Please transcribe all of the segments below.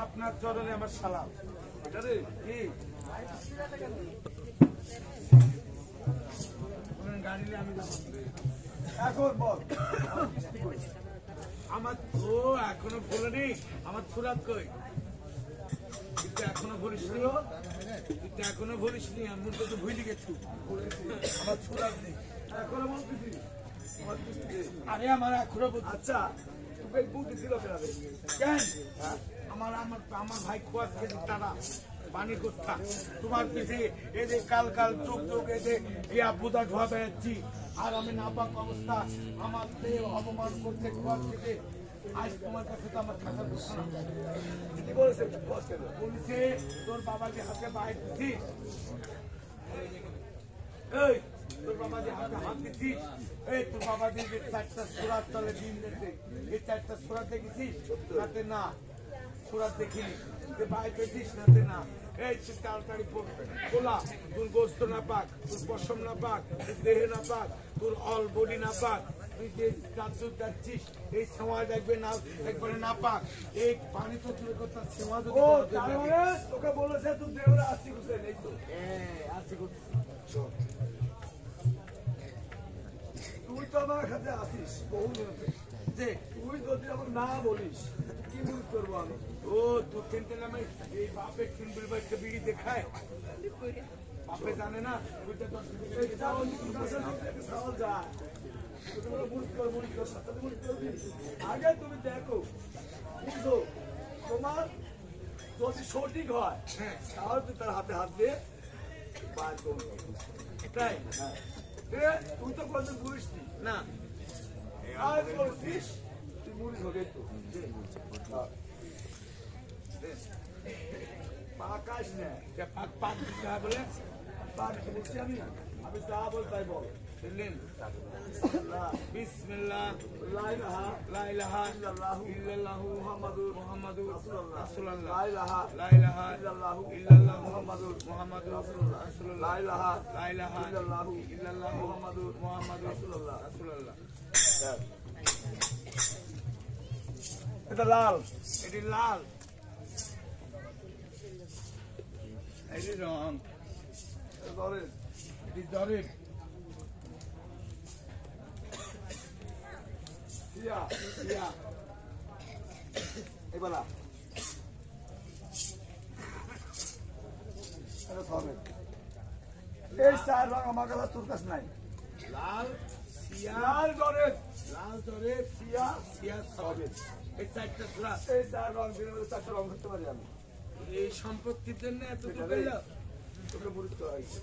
আপনার চরণে আমার সালাম। এখন বল আমার তো এখনো বলেনি আমার সুরাত কই, কিন্তু এখনো বলিস নি, কিন্তু এখনো বলিস নি, আমি তো ভুলে গেছি আমার সুরাত নেই এখনো বলতেছি। আরে আমার এখনো আচ্ছা বুদ্ধি ছিল কেন আমার আমার আমার ভাই খোয়াজ খেতে তারা পানি কোথা তোমার পিছে এই যে কাল কাল চোখ চোখ এই যে ইয়া বুদা ধোয়া বেড়াচ্ছি আর আমি নাপাক অবস্থা আমার দেহ অপমান করতে খোয়াজ খেতে আজ তোমার কাছে তো আমার থাকার কথা না। কি বলেছে বলেছে তোর বাবাকে হাতে বাইর দিচ্ছিস, এই তোর বাবা যে হাতে হাত দিচ্ছিস, এই তোর বাবা যে চারটা সুরাত তলে দিন দেখে এই চারটা সুরাত দেখেছিস রাতে না সুরাত দেখিনি বাইর পেয়েছিস রাতে না। এই তাড়াতাড়ি বলা তোর গোস্ত না পাক, তোর পশম না পাক, তোর দেহে না পাক, তোর অল বডি না পাক, তুই যে যাচ্ছিস এই সময় দেখবে না একবারে না পাক। এই পানি তো তুই কথা সেবা যদি তোকে বলেছে তুই দেহরে আসি গুছে নেই তো আসি গুছে তুই তো আমার কাছে আসিস বহু দিনতে যে তুই যদি আমার না বলিস কি মনে করবো আমি। ও তুই চিনতে নামে এই বাপের চিনবির বাচ্চা বিড়ি দেখায় বাপে জানে না আগে তুমি দেখো বুঝো তোমার যদি সঠিক হয় তাহলে তুই তার হাতে হাত দিয়ে বার করবো তাই। হ্যাঁ তুই তো কোনদিন বলিস না আজ বলছিস তুই মুড়ি ধরে তো পাকাশ না পাক পাক দিতে হয় বলে পাক বলছি আমি আমি যা বল তাই বল বুঝলেন। বিসমিল্লাহ লা ইলাহা ইল্লাল্লাহু মুহাম্মাদুর রাসূলুল্লাহ লা ইলাহা ইল্লাল্লাহু মুহাম্মাদুর রাসূলুল্লাহ লা ইলাহা ইল্লাল্লাহু মুহাম্মাদুর রাসূলুল্লাহ। এটা লাল, এটি লাল, এটি রং, এটি দরের এবার এই চার রং আমার কাছে তোর কাছে নাই। লাল লাল জরের লাল জরের সিয়া সিয়া সবের এই চারটা সুরা এই চার রং দিনের চারটা রং করতে পারি আমি। এই সম্পত্তির জন্য এত তোকে গুরুত্ব হয়েছে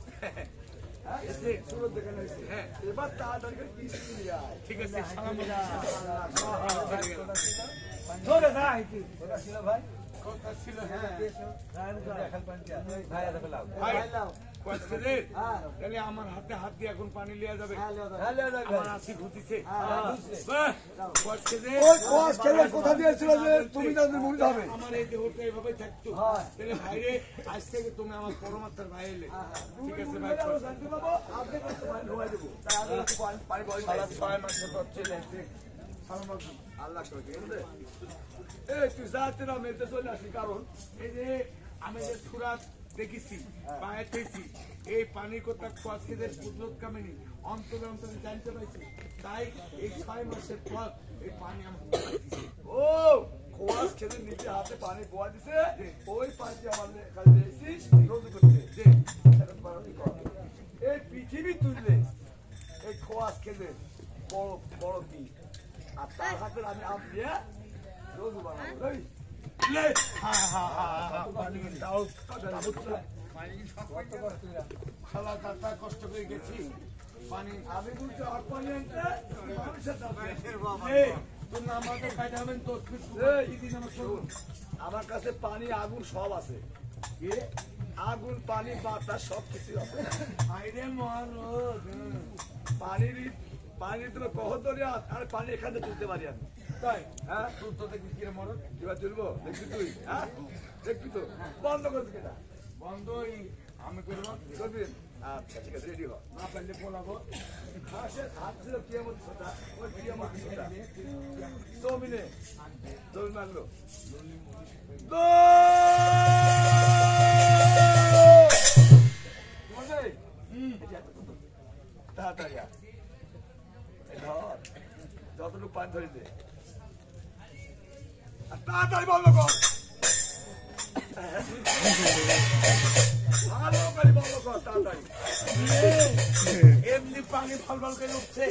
এবার তাড়াতাড়ি ঠিক আছে ভাই কথা ছিল। তাহলে আমার হাতে হাত দিয়ে এখন পানি লিয়া যাবে আমার আসি ঘুরতেছে কোথা দিয়েছিল যে তুমি হবে আমার এই দেহটা এইভাবে থাকতো তাহলে ভাইরে আজ থেকে তুমি আমার পরমাত্মার ভাই এলে ঠিক আছে ভাই আল্লাহ তুই যাতে না মেলতে চলে আসি কারণ এই যে আমি যে সুরাত দেখেছি পায়ে পেয়েছি এই পানির কথা খোয়াজকেদের কুদরত কামেনি অন্তরে অন্তরে জানতে পারছি তাই এই 6 মাসের পর এই পানি আমার ও খোয়াজ খেতে নিজে হাতে পানি পোয়া দিছে ওই পানি আমার কাছে এসেছিস রোজ করতে এই পৃথিবী তুললে এই খোয়াজ খেতে বড় বড় কি আর তার হাতে আমি আম দিয়ে রোজ বানাবো কষ্ট করে গেছি পানি আমি বলছি আর পানি আনতে তোর নাম আমাকে খাইতে হবেন তোর আমার কাছে পানি আগুন সব আছে আগুন পানি বাতাস সব কিছু আছে আইরে মহারাজ পানির পানি তুমি কহ ধরে আর পানি এখানে তুলতে পারি আমি তাই হ্যাঁ তোর তো দেখি কিরে মরদ এবার তুলবো দেখবি তুই হ্যাঁ দেখবি তো বন্ধ করবি কেনা বন্ধ আমি করবো করবি আচ্ছা ঠিক আছে রেডি হ না পারলে বলাবো হাসে হাত ছিল কি এমন ছোটা ওই কি এমন ছোটা জমিনে জমি মারলো তাড়াতাড়ি ধর যতটুকু পানি ধরে দে তাড়াতাড়ি বন্ধ কর ভালো করে বন্ধ কর তাড়াতাড়ি এমনি পানি ভাল ভাল করে উঠছে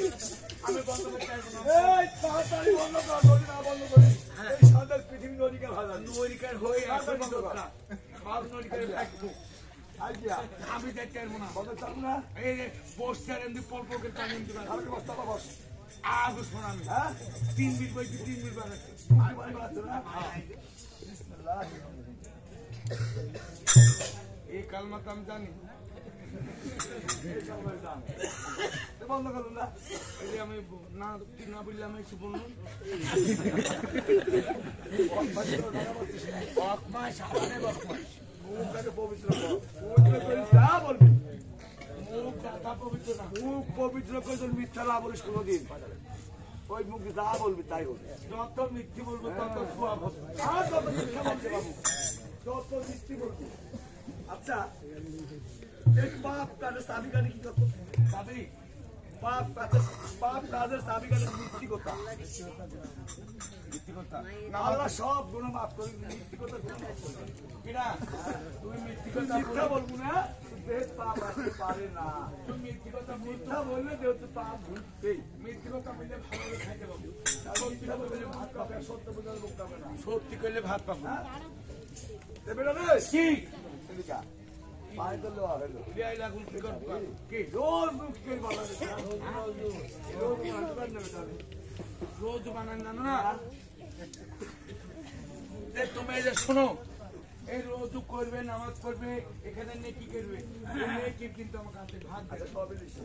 আমি বন্ধ করতে চাইবো না এই তাড়াতাড়ি বন্ধ কর নদী না বন্ধ করি এই সাদের পৃথিবী নদীকে ভালো নরিকার হয়ে আসবে দরকার সব নরিকারে থাকবো আইডিয়া আমি দেখতে পারবো না বন্ধ চাপ না এই যে বসছে এমনি পল্পকের পানি এমনি কালকে বস্তা বস আগুস আমি হ্যাঁ 3 মিনিট বই 3 মিনিট বানাচ্ছি পানি পানি বানাচ্ছে না বিসমিল্লাহ এই কালমা তো আমি জানি বন্ধ করুন না এই যে আমি না কি না বললাম আমি কিছু বললাম বকমাস সাবানে বকমাস মুখটাকে পবিত্র কর পবিত্র করিস যা বলবি মুখ কথা পবিত্র না মুখ পবিত্র করে তোর মিথ্যা না বলিস কোনোদিন ওই মুখ যা বলবি তাই বলবি যত মিথ্যে বলবো তত সোয়াব হবে আর যত মিথ্যা বলতে বাবু যত মিথ্যে বলবি আচ্ছা এই পাপ কাজের চাবিকাঠি কি করতো দাবি পাপ কাজের চাবিকাঠি মিথ্যি কথা মিথ্যে কথা আল্লাহ সব গুণ মাফ করি মিথ্যি কথা গুণ মাফ করি কিরা তুমি মিথ্যে তুই কথা মিথ্যা বলবো না দেহ পাপ আসতে পারে না তুমি মিথ্যে কথা মিথ্যা বললে যেহেতু পাপ ভুলতেই মিথ্যে কথা বললে ভালো করে খাইতে পাবো মিথ্যা বললে ভাত পাবে সত্য বলে মুখ পাবে না সত্যি করলে ভাত পাবো দেবে না রে কি এদিকে পানি তো লোয়া হলো বিয়াই লাগুন কি করবা কি রোজ মুখ করে বলা রোজ রোজ বানান জানো না তুমি এই যে শোনো এই রোজ করবে নামাজ পড়বে এখানে নেকি করবে নেকি কিন্তু আমার কাছে ভাগ দেবে। সবই লিখছে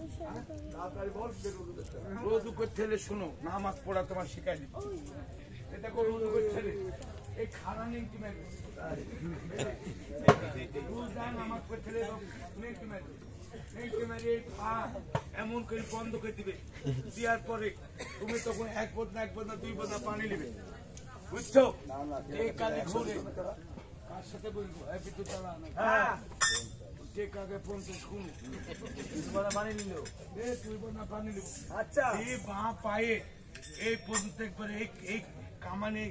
তাড়াতাড়ি বল সে রোজ দেখতে রোজ করতে হলে শোনো নামাজ পড়া তোমার শিখাই দিচ্ছি এটা করে রোজ করতে হলে এই খানা নেকি মারবে রোজা নামাজ পড়তে হলে নেকি মারবে নেকি মারে পা এমন করে বন্ধ করে দিবে দেওয়ার পরে তুমি তখন এক বদনা 2 বদনা পানি নেবে বুঝছো এই কালে ঘুরে কার সাথে বলবো বিদ্যুৎ চালা হ্যাঁ যে কাকে ফোন তো শুনো বলা মানে নিল 2 বদনা পানি নেবো আচ্ছা এই বাঁ পায়ে এই পর্যন্ত একবার এই কামানে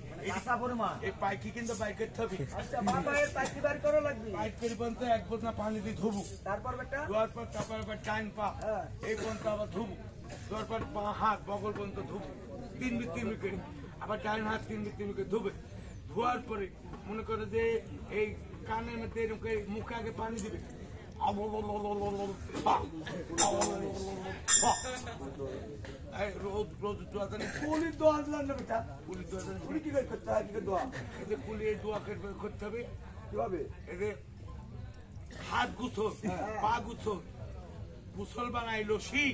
এই পাইকি কিন্তু বাইক করতে হবে আচ্ছা বাবায়ের পাইকি বার করা লাগবে বাইক করে পর্যন্ত 1 বদনা পানি দিয়ে ধুবো তারপর বেটা ধোয়ার পর তারপর আবার টাইম পা এই পর্যন্ত আবার ধুবো ধোয়ার পর পা হাত বগল পর্যন্ত ধুবো 3 মিনিট করে আবার টাইম হাত 3 মিনিট করে ধুবে ধোয়ার পরে মনে করে যে এই কানের মধ্যে এরকম করে মুখে আগে পানি দিবে রোজ রোজ দোয়া জানি পুলিশ দোয়া দিলাম না বেটা পুলিশ দোয়া জানি পুলিশ কি করে করতে হয় কি দোয়া এই যে পুলিশ দোয়া করতে হবে কিভাবে এই যে হাত গুছল পা গুছল গুছল বানাই লসি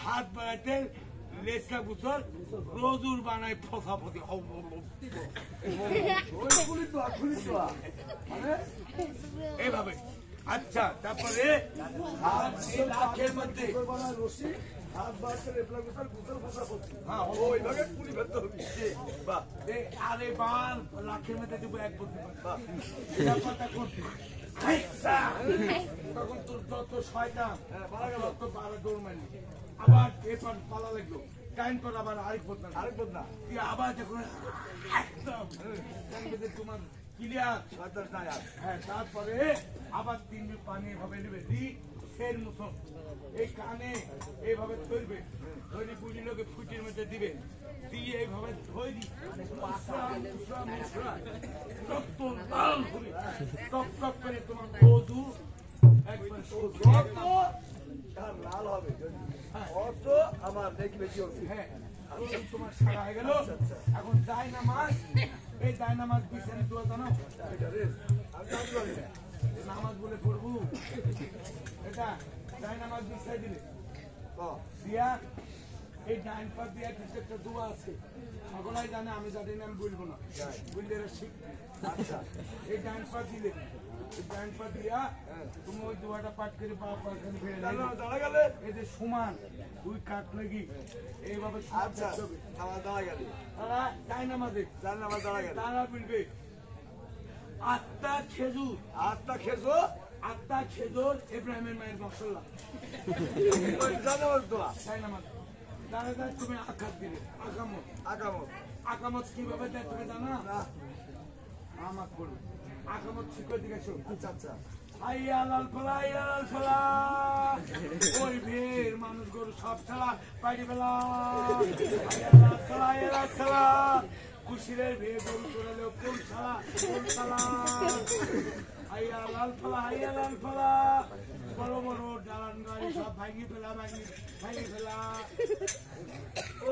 হাত বানাইতে লেসা গুছল রোজুর বানাই ফসাফসি ওই পুলিশ দোয়া মানে এইভাবে আচ্ছা তারপরে লাখের মধ্যে রশি হাত বার করে রেপলা গুছাল গুছাল গুছাল করছি হ্যাঁ ওইভাবে পুলিশ ধরতে হবে বাহ আরে বাল লাখের মধ্যে দেবো 1 বছর বাহ তখন তোর যত শয়তান পালা গেল তত বারে দৌড় মারলি আবার এরপর পালা লাগলো টাইম পর আবার আরেক বদনা তুই আবার যখন একদম তোমার ক্লিয়ার শয়তান নাই আর হ্যাঁ তারপরে আবার 3 মিনিট পানি এভাবে নেবে দি ফের মুসল এই কানে এইভাবে ধরবে ধরে বুঝি লোকে ফুটির মধ্যে দিবে দিয়ে এইভাবে ধরি রক্ত লাল হবে টক টক করে তোমার বধূ একবার লাল হবে অত আমার দেখি বেশি হচ্ছে হ্যাঁ তোমার সারা হয়ে গেল। এখন যায় না মাছ, এই যায় না মাছ বিছানে দোয়া জানো নামাজ বলে পড়বো, এটা যায় না মাছ বিছাই দিলে দিয়া এই ডাইন পা দিয়া কিছু একটা দোয়া আছে, সকলাই জানে, আমি জানি না, আমি বলবো না, বললে এরা শিখবে। আচ্ছা, এই ডাইন পা দিলে, এই ডাইন পা দিয়া তুমি ওই দোয়াটা পাঠ করে পা পাখানে ফেলে দাঁড়া গেলে এই যে সমান দুই কাঠ লাগি এইভাবে। আচ্ছা, আমার দাঁড়া গেলে তারা ডাইন নামাজে দাঁড়া গেলে তারা বলবে আত্মা খেজুর, আত্মা খেজুর, আত্মা খেজুর ইব্রাহিমের মায়ের মশলা দোয়া ডাইন নামাজ। দাঁড়া দাঁড়া তুমি আঘাত দিলে আগামত, আগামত, আগামত কিভাবে দেয় তুমি জানো না? আমার করবে আগামত শিখে দিকে। আচ্ছা আচ্ছা, আইয়া লাল ফলা, আইয়া লাল ফলা, ওই ভিড় মানুষ গরু সব ছাড়া পাইনি ফেলা, আইয়া লাল ফলা, আইয়া লাল ফলা, খুশিরের ভিড় গরু চড়ালেও কোন ছাড়া কোন ছাড়া, আইয়া লাল ফলা, আইয়া লাল ফলা, বড় বড় ডালান গাড়ি সব ভাঙি ফেলা, ভাঙি ভাঙি ফেলা। ও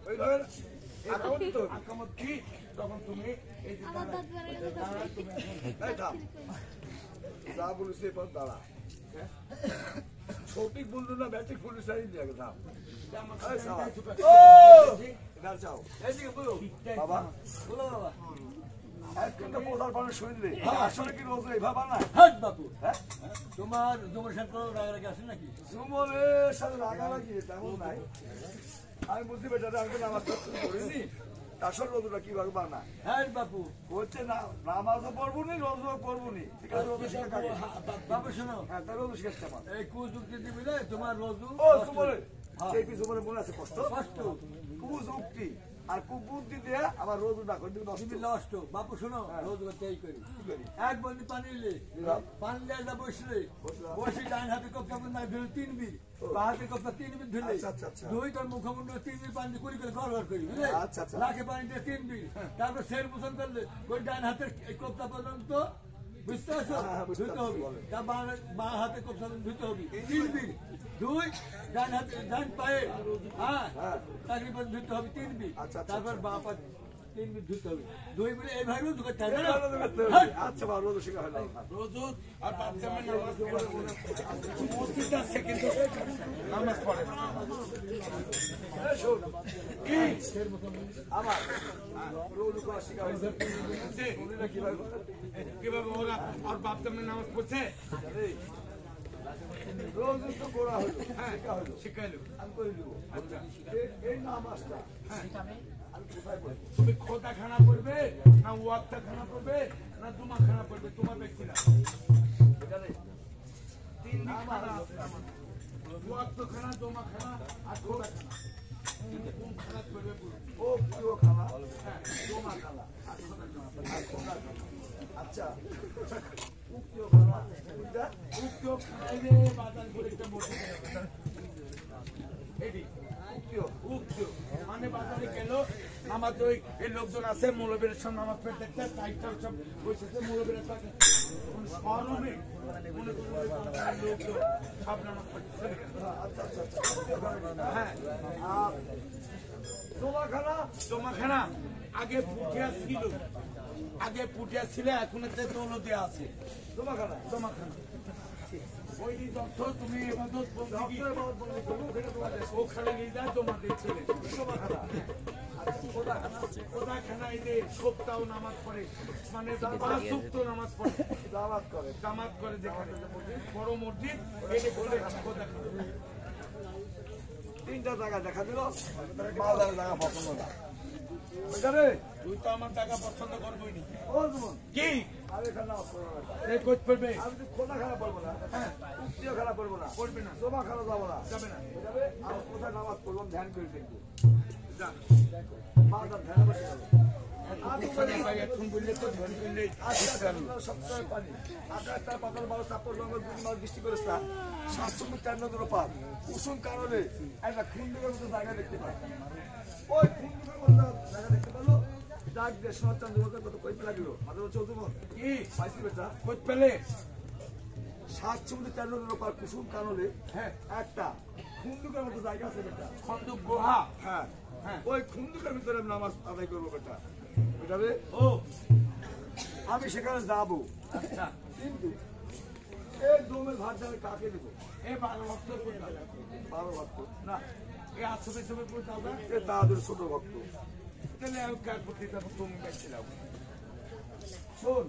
ওই ধর আকামত কি? তখন তুমি এই যে দাঁড়া, তুমি যা বলিস এরপর দাঁড়া, সঠিক বললো না ব্যাটিক বলিস বাবা, বলো বাবা পোষার পানি শুনলে আসলে কি রোজ এই ভাবা না বাপু? হ্যাঁ, তোমার জুমর সাথে রাগারাগি আছে নাকি? জুমরের সাথে রাগারাগি তেমন নাই, আমি বুঝতে পেরেছি আমি তো নামাজ করিনি, আসল রোজটা কিভাবে বানা? হ্যাঁ বাপু, হচ্ছে না নামাজও পড়বো নি, রোজও পড়বো নি, ঠিক আছে? রোজ শিখা বাপু শোনো, হ্যাঁ তার রোজ শিখাচ্ছে আমার এই কুযুক্তি দিবি না তোমার রোজ। ও সুমরে, সেই কি সুমরে মনে আছে কষ্ট কষ্ট কুযুক্তি আর কুবুদ্ধি দিয়ে আবার রোজ না করে দিবি নষ্ট। বাপু শোনো, রোজ করতে এই করি এক বন্দি পানি নিলে পানি দিয়ে বসলে বসে ডাইন হাতে কপটা না ধরে 3 বির, বা হাতে কপটা 3 বির ধরে দুই তোর মুখমুন্ড 3 বির পানি করে করে গড় গড় করি, বুঝলে? লাখে পানি দিয়ে 3 বির, তারপর শের মোশন করলে ওই ডাইন হাতের কপটা পর্যন্ত বুঝতে পারছো ধুতে হবে, তার বাঁ হাতে কপটা ধুতে হবে 3 বির, দুই ডান হাতে ডান পায়ে, হ্যাঁ তাকরিবান ধুতে হবে 3 বির, তারপর বাঁ পা 3 বির ধুতে হবে, দুই মিলে এইভাবে রোজ করতে হবে। আচ্ছা বাবা, রোজ শেখা হলো রোজ আর বাচ্চাদের নামাজ পড়ে মসজিদ আছে কিন্তু নামাজ পড়ে না। কি আমার রোজ করা শেখা হয়েছে কিভাবে কিভাবে ওরা আর বাচ্চাদের নামাজ পড়ছে রোজ তো করা হলো, হ্যাঁ শিখাইলো আমি করে দিব। আচ্ছা, এই নামাজটা হ্যাঁ তুমি খোদা খানা পড়বে না ওয়াক্তা খানা পড়বে না জুমা খানা পড়বে, তোমার ব্যক্তিরা 3 খানা, ওয়াক্ত খানা, জুমা খানা আর খোদা খানা, কোন খানা পড়বে? ও প্রিয় খানা, হ্যাঁ জুমা খানা আর খোদা খানা। আচ্ছা, উক্তীয় খানা উক্তীয় খানাইলে বাজার করে একটা মোটর এডি উক্তীয় মানে বাজারে গেল আমার তো এই লোকজন আছে মৌলবীর সব নামাজ পড়তে দেখতে সাইডটা সব বসেছে মৌলবীর সরমে লোকজন সব নামাজ পড়তেছে। আচ্ছা আচ্ছা হ্যাঁ, জমাখানা জমাখানা আগে পুঠিয়া ছিল, আগে পুঠিয়া ছিল, এখন একটা দৌলতে আছে জমাখানা। জমাখানা ওই যত তুমি ওখানে নিয়ে যায় তোমাদের ছেলে খোদাখানা এলে সপ্তাহ নামাজ পড়ে, মানে নামাজ পড়ে জামাত করে যেখানে বড় মসজিদ এলে বলে খোদাখানা। 3টা জায়গা দেখা দিল, জায়গা পছন্দ না, তুই তো আমার জায়গা পছন্দ করবই নি কি পড়বে? আমি খোদা খানা পড়বো না, হ্যাঁ উক্তিও খানা পড়বো না, পড়বে না, জমা খানা যাবো না, যাবে না, যাবে আর কোথায় নামাজ পড়বো ধ্যান করে দেখবো, ধ্যান বসে যাবে। বৃষ্টি করে 700 পাত কুসুম কারণে একটা খুন্ডুকের মতো জায়গা দেখতে পাই, ওই খুন্ডুকের মতো জায়গা দেখতে পারলো, ডাক দিয়ে সোনাচাঁদ কত কই লাগলো মাত্র 14 মন কি পাইছি বেটা কই পেলে সাত সমুদ্র 13 নদীর পার কুসুম কানলে হ্যাঁ একটা খুন্দুকের মতো জায়গা আছে বেটা। খন্দক গুহা। হ্যাঁ হ্যাঁ। ওই খুন্দুকের ভিতরে আমি নামাজ আদায় করবো বেটা। বেটা রে, ও আমি সেখানে যাবো, আচ্ছা কিন্তু এই দমের ভাত আমি কাকে দেবো? এ 12 ভক্ত করতে হবে। 12 ভক্ত না এ আসবে সবে করতে হবে। এ তাদের ছোট ভক্ত। তাহলে আমি কার প্রতি তুমি গেছিলাম। শোন